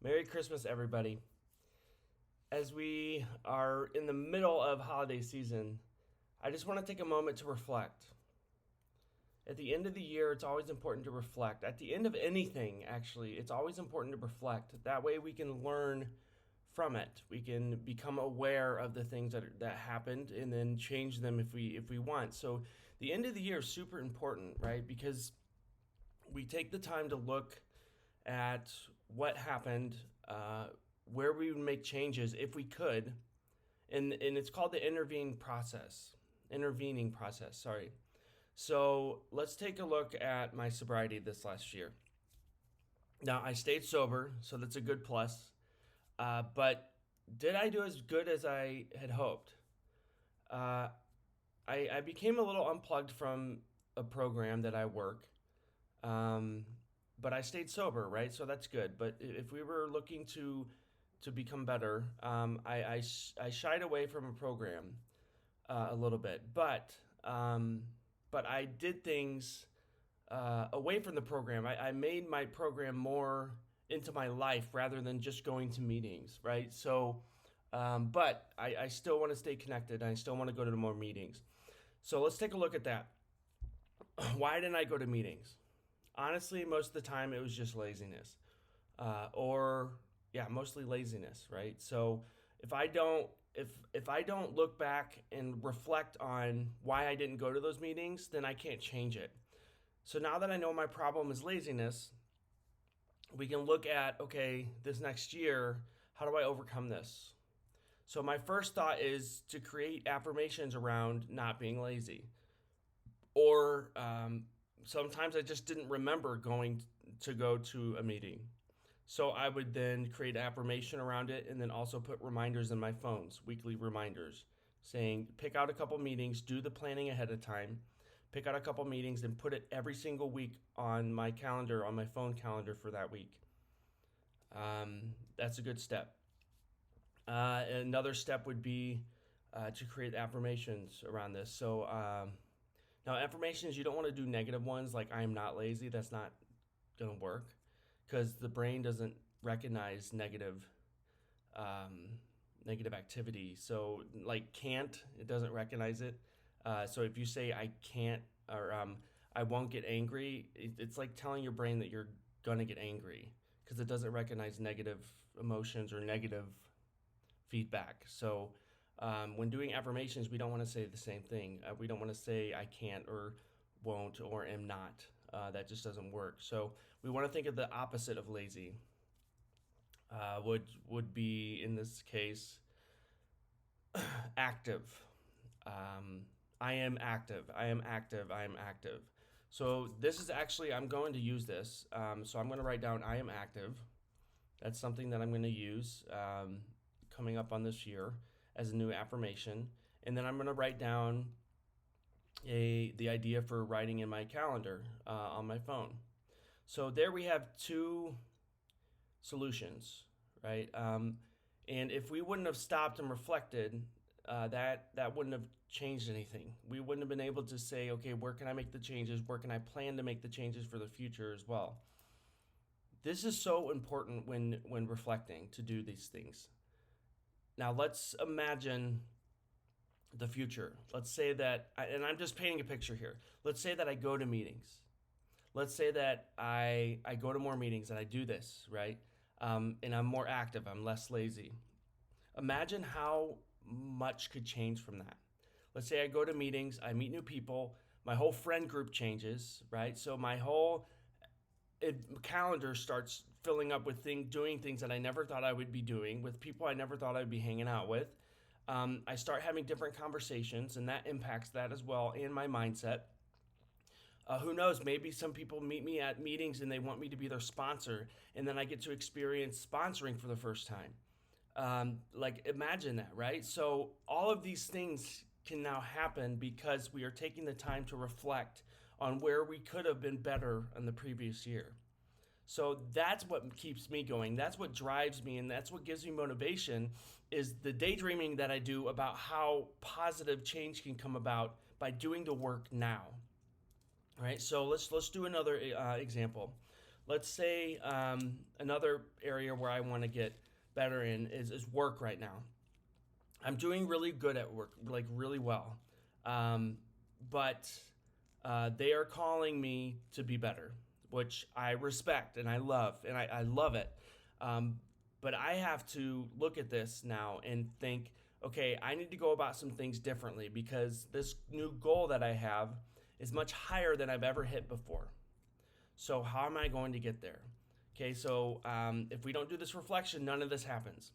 Merry Christmas, everybody. As we are in the middle of holiday season, I just want to take a moment to reflect. At the end of the year, it's always important to reflect. At the end of anything, actually, it's always important to reflect. That way we can learn from it. We can become aware of the things that happened and then change them if we want. So the end of the year is super important, right? Because we take the time to look at what happened, where we would make changes if we could, and it's called the intervening process. Sorry. So let's take a look at my sobriety this last year. Now I stayed sober, so that's a good plus. But did I do as good as I had hoped? Uh, I became a little unplugged from a program that I work. Um, but I stayed sober, right? So that's good. But if we were looking to become better, I shied away from a program a little bit, but I did things away from the program. I made my program more into my life rather than just going to meetings, right? So, but I still want to stay connected. I still want to go to more meetings. So let's take a look at that. Why didn't I go to meetings? Honestly, most of the time it was just laziness, or yeah, mostly laziness, right? So if I don't look back and reflect on why I didn't go to those meetings, then I can't change it. So now that I know my problem is laziness, we can look at, okay, this next year, how do I overcome this? So my first thought is to create affirmations around not being lazy, or sometimes I just didn't remember going to go to a meeting. So I would then create affirmation around it and then also put reminders in my phones, weekly reminders, saying pick out a couple meetings, do the planning ahead of time, pick out a couple meetings and put it every single week on my calendar, on my phone calendar for that week. That's a good step. Another step would be to create affirmations around this. So now, affirmations, you don't want to do negative ones like I am not lazy. That's not going to work because the brain doesn't recognize negative activity. So, like can't, it doesn't recognize it. So, if you say I can't or I won't get angry, it's like telling your brain that you're going to get angry because it doesn't recognize negative emotions or negative feedback. So, when doing affirmations, we don't want to say the same thing. We don't want to say I can't or won't or am not. That just doesn't work. So we want to think of the opposite of lazy. Would be in this case active. I am active. I am active. I am active. So this is actually I'm going to use this. So I'm going to write down I am active. That's something that I'm going to use coming up on this year as a new affirmation. And then I'm going to write down the idea for writing in my calendar on my phone. So there we have two solutions, right? And if we wouldn't have stopped and reflected, that wouldn't have changed anything. We wouldn't have been able to say, okay, where can I make the changes? Where can I plan to make the changes for the future as well? This is so important when reflecting to do these things. Now let's imagine the future. Let's say that, and I'm just painting a picture here. Let's say that I go to meetings. Let's say that I go to more meetings and I do this, right? And I'm more active, I'm less lazy. Imagine how much could change from that. Let's say I go to meetings, I meet new people, my whole friend group changes, right? So my whole calendar starts filling up with doing things that I never thought I would be doing with people I never thought I'd be hanging out with. I start having different conversations, and that impacts that as well and my mindset. Who knows? Maybe some people meet me at meetings and they want me to be their sponsor, and then I get to experience sponsoring for the first time. Like, imagine that, right? So, all of these things can now happen because we are taking the time to reflect on where we could have been better in the previous year. So that's what keeps me going. That's what drives me, and that's what gives me motivation is the daydreaming that I do about how positive change can come about by doing the work now. All right, so let's do another example. let's say another area where I want to get better in is work right now. I'm doing really good at work, like really well. Um, but they are calling me to be better, which I respect and I love, and I love it. Um, but I have to look at this now and think, okay, I need to go about some things differently because this new goal that I have is much higher than I've ever hit before. So, how am I going to get there? Okay, so if we don't do this reflection, none of this happens.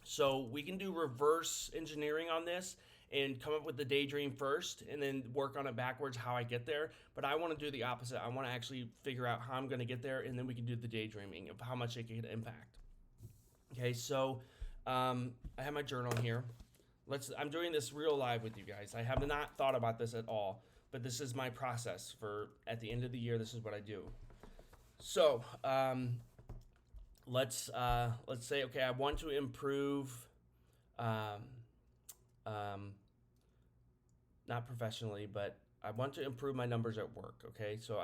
So we can do reverse engineering on this and come up with the daydream first and then work on it backwards how I get there. But I want to do the opposite. I want to actually figure out how I'm going to get there and then we can do the daydreaming of how much it can impact. Okay, so I have my journal here. I'm doing this real live with you guys. I have not thought about this at all, but this is my process for at the end of the year. This is what I do. So let's say, okay, I want to improve, um, um, not professionally, but I want to improve my numbers at work. Okay, so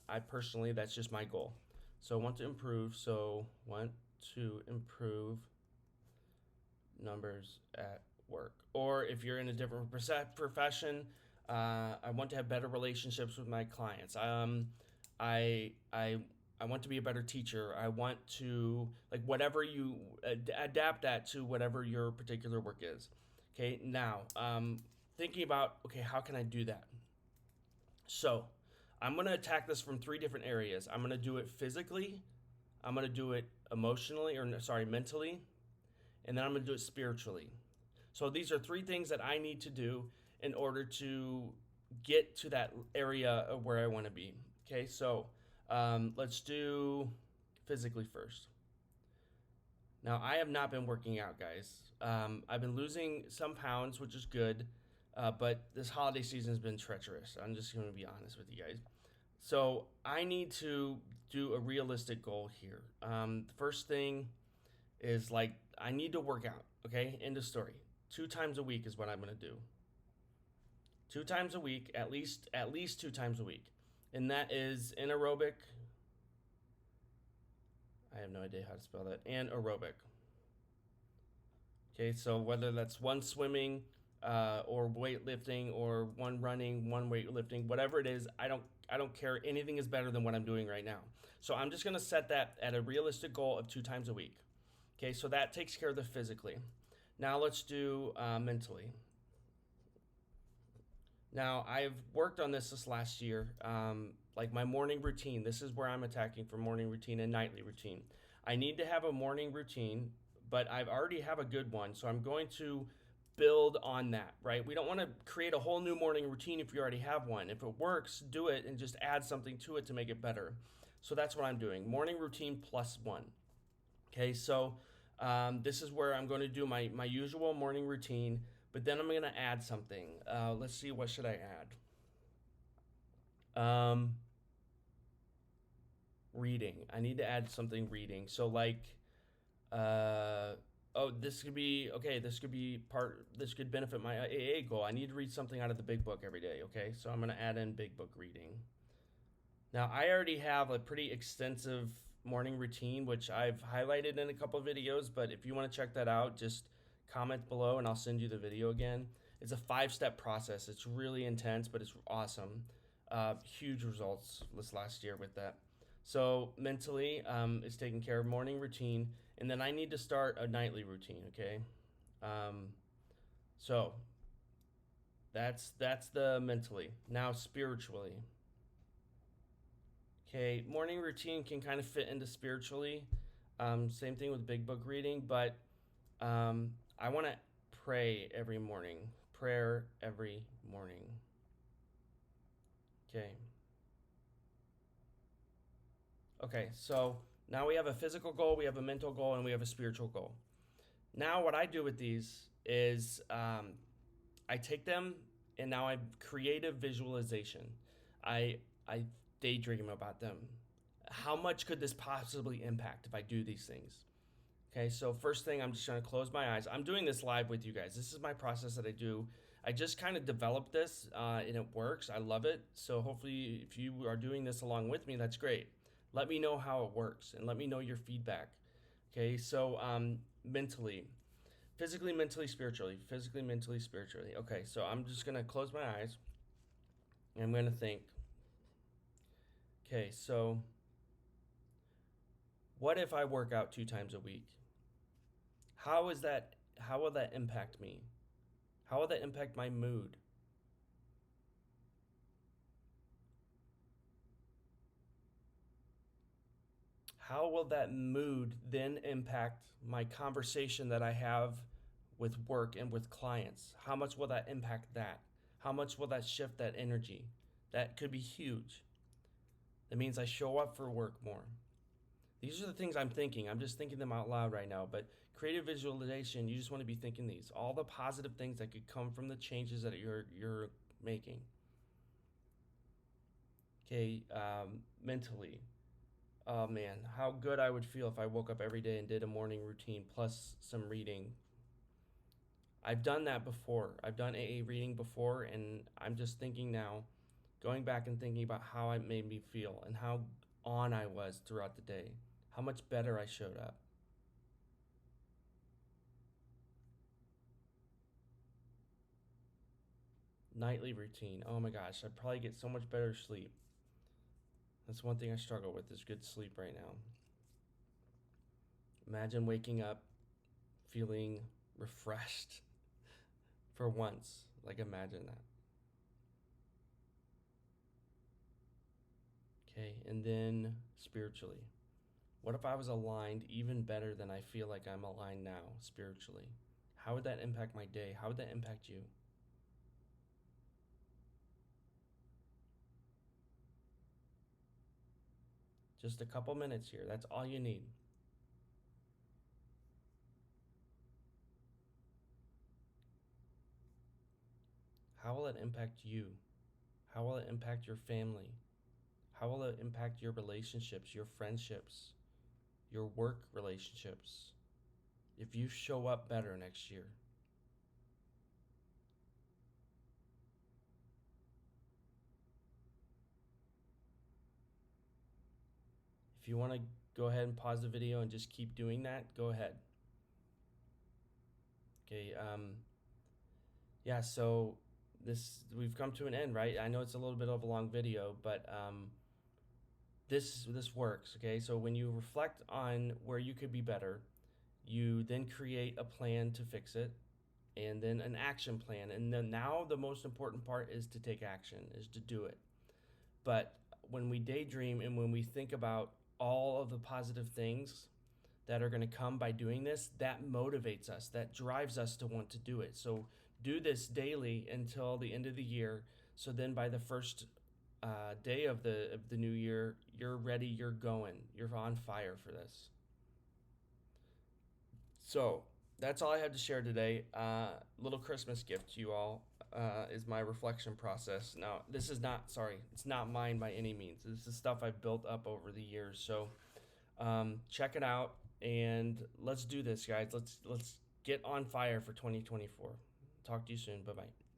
I personally, that's just my goal. So I want to improve. So want to improve numbers at work. Or if you're in a different profession, I want to have better relationships with my clients. I I I want to be a better teacher. I want to like whatever you adapt that to whatever your particular work is. Okay, now thinking about okay, how can I do that? So I'm gonna attack this from three different areas. I'm gonna do it physically. I'm gonna do it emotionally, or sorry, mentally, and then I'm gonna do it spiritually. So these are three things that I need to do in order to get to that area of where I want to be. Okay, so let's do physically first. Now, I have not been working out, guys. I've been losing some pounds, which is good, but this holiday season has been treacherous. I'm just going to be honest with you guys. So I need to do a realistic goal here. The first thing is like I need to work out. Okay, end of story. 2 times a week is what I'm going to do. 2 times a week, at least 2 times a week, and that is anaerobic. I have no idea how to spell that. And aerobic. Okay, so whether that's one swimming, or weightlifting, or one running, one weightlifting, whatever it is, I don't care. Anything is better than what I'm doing right now. So I'm just gonna set that at a realistic goal of 2 times a week. Okay, so that takes care of the physically. Now let's do mentally. Now I've worked on this last year. Like my morning routine. This is where I'm attacking for morning routine and nightly routine. I need to have a morning routine, but I've already have a good one, so I'm going to build on that. Right? We don't want to create a whole new morning routine if you already have one. If it works, do it and just add something to it to make it better. So that's what I'm doing. Morning routine plus one. Okay, so this is where I'm going to do my usual morning routine, but then I'm going to add something. Let's see, what should I add? Reading. I need to add something reading. So like, oh, this could be, okay, this could benefit my AA goal. I need to read something out of the big book every day, okay? So I'm going to add in big book reading. Now, I already have a pretty extensive morning routine, which I've highlighted in a couple of videos, but if you want to check that out, just comment below and I'll send you the video again. It's a 5-step process. It's really intense, but it's awesome. Huge results this last year with that. So mentally, it's taking care of morning routine, and then I need to start a nightly routine, okay? So that's the mentally. Now spiritually. Okay, morning routine can kind of fit into spiritually. Same thing with big book reading, but I want to pray every morning. Prayer every morning. Okay. Okay, so now we have a physical goal, we have a mental goal, and we have a spiritual goal. Now, what I do with these is I take them and now I create a visualization. I daydream about them. How much could this possibly impact if I do these things? Okay, so first thing, I'm just gonna close my eyes. I'm doing this live with you guys. This is my process that I do. I just kind of developed this and it works. I love it. So hopefully if you are doing this along with me, that's great. Let me know how it works and let me know your feedback. Okay, so mentally, physically, mentally, spiritually. Physically, mentally, spiritually. Okay, so I'm just going to close my eyes and I'm going to think, okay, so what if I work out 2 times a week? How is that? How will that impact me? How will that impact my mood? How will that mood then impact my conversation that I have with work and with clients? How much will that impact that? How much will that shift that energy? That could be huge. That means I show up for work more. These are the things I'm thinking. I'm just thinking them out loud right now. But creative visualization, you just want to be thinking these. All the positive things that could come from the changes that you're making. Okay, mentally. Oh man, how good I would feel if I woke up every day and did a morning routine plus some reading. I've done that before. I've done AA reading before, and I'm just thinking now, going back and thinking about how it made me feel and how on I was throughout the day, how much better I showed up. Nightly routine. Oh my gosh, I'd probably get so much better sleep. That's one thing I struggle with is good sleep right now. Imagine waking up feeling refreshed for once. Like, imagine that. Okay, and then spiritually. What if I was aligned even better than I feel like I'm aligned now spiritually? How would that impact my day? How would that impact you? Just a couple minutes here. That's all you need. How will it impact you? How will it impact your family? How will it impact your relationships, your friendships, your work relationships if you show up better next year? If you want to go ahead and pause the video and just keep doing that, go ahead. Okay, yeah, so we've come to an end, right? I know it's a little bit of a long video, but this works. Okay, so when you reflect on where you could be better, you then create a plan to fix it, and then an action plan, and then now the most important part is to take action, is to do it. But when we daydream and when we think about all of the positive things that are going to come by doing this, that motivates us, that drives us to want to do it. So do this daily until the end of the year. So then by the first day of the new year, you're ready, you're going, you're on fire for this. So that's all I have to share today. Little Christmas gift to you all is my reflection process. Now, this is not, sorry, it's not mine by any means. This is stuff I've built up over the years. So check it out and let's do this, guys. Let's get on fire for 2024. Talk to you soon. Bye bye.